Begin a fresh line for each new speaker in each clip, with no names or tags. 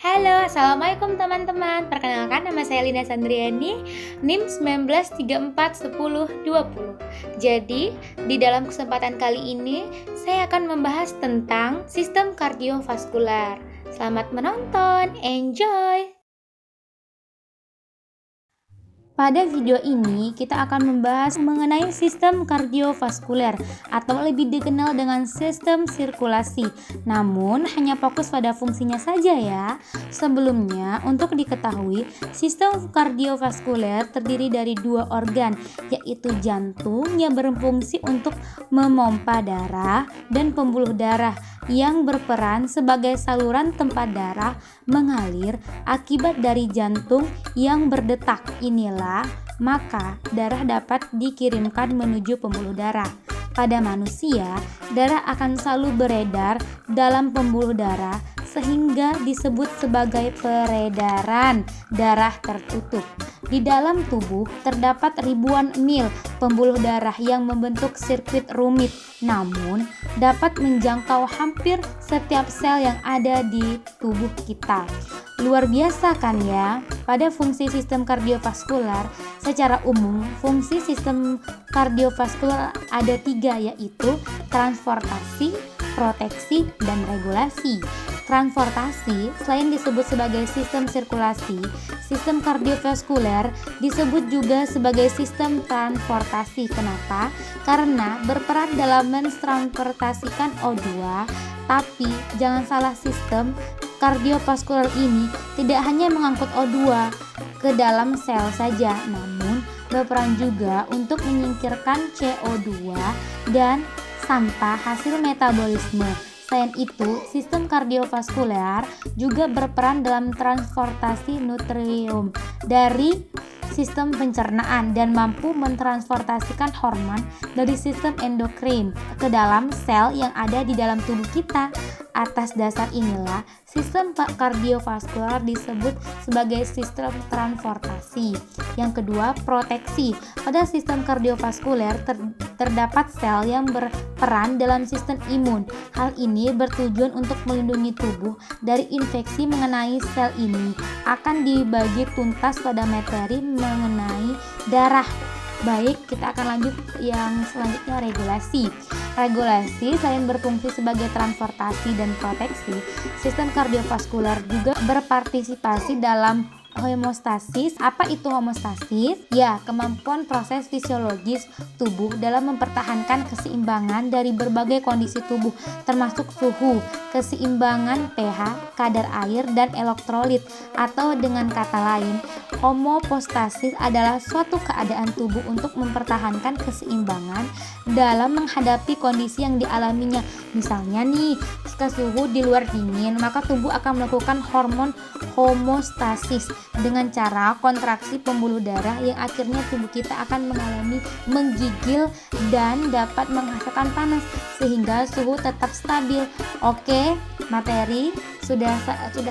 Halo, Assalamualaikum teman-teman. Perkenalkan nama saya Lina Sandriani, NIM 19341020. Jadi, di dalam kesempatan kali ini saya akan membahas tentang sistem kardiovaskular. Selamat menonton, enjoy! Pada video ini kita akan membahas mengenai sistem kardiovaskuler atau lebih dikenal dengan sistem sirkulasi. Namun hanya fokus pada fungsinya saja ya. Sebelumnya, untuk diketahui, sistem kardiovaskuler terdiri dari dua organ, yaitu jantung yang berfungsi untuk memompa darah dan pembuluh darah yang berperan sebagai saluran tempat darah mengalir akibat dari jantung yang berdetak. Inilah maka darah dapat dikirimkan menuju pembuluh darah. Pada manusia, darah akan selalu beredar dalam pembuluh darah sehingga disebut sebagai peredaran darah tertutup. Di dalam tubuh terdapat ribuan mil pembuluh darah yang membentuk sirkuit rumit, namun dapat menjangkau hampir setiap sel yang ada di tubuh kita. Luar biasa kan ya? Pada fungsi sistem kardiovaskular, secara umum fungsi sistem kardiovaskular ada 3, yaitu transportasi, proteksi, dan regulasi. Transportasi, selain disebut sebagai sistem sirkulasi, sistem kardiovaskuler disebut juga sebagai sistem transportasi. Kenapa? Karena berperan dalam mentransportasikan O2, tapi jangan salah, sistem kardiovaskuler ini tidak hanya mengangkut O2 ke dalam sel saja, namun berperan juga untuk menyingkirkan CO2 dan sampah hasil metabolisme. Selain itu, sistem kardiovaskuler juga berperan dalam transportasi nutrium dari sistem pencernaan dan mampu mentransportasikan hormon dari sistem endokrin ke dalam sel yang ada di dalam tubuh kita. Atas dasar inilah sistem kardiovaskular disebut sebagai sistem transportasi. Yang kedua, proteksi. Pada sistem kardiovaskuler terdapat sel yang berperan dalam sistem imun. Hal ini bertujuan untuk melindungi tubuh dari infeksi mengenai sel ini. Akan dibagi tuntas pada materi mengenai darah. Baik, kita akan lanjut yang selanjutnya, regulasi. Regulasi selain berfungsi sebagai transportasi dan proteksi, sistem kardiovaskular juga berpartisipasi dalam homeostasis. Apa itu homeostasis? Ya, kemampuan proses fisiologis tubuh dalam mempertahankan keseimbangan dari berbagai kondisi tubuh, termasuk suhu, keseimbangan pH, kadar air, dan elektrolit. Atau dengan kata lain, homeostasis adalah suatu keadaan tubuh untuk mempertahankan keseimbangan dalam menghadapi kondisi yang dialaminya. Misalnya nih, jika suhu di luar dingin, maka tubuh akan melakukan hormon homeostasis dengan cara kontraksi pembuluh darah yang akhirnya tubuh kita akan mengalami menggigil dan dapat menghasilkan panas sehingga suhu tetap stabil. Oke, materi sudah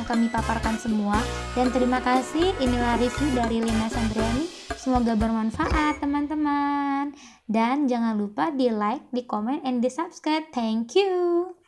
kami paparkan semua, dan terima kasih. Inilah review dari Lina Sandriani. Semoga bermanfaat teman-teman, dan jangan lupa di like, di komen, and di subscribe. Thank you.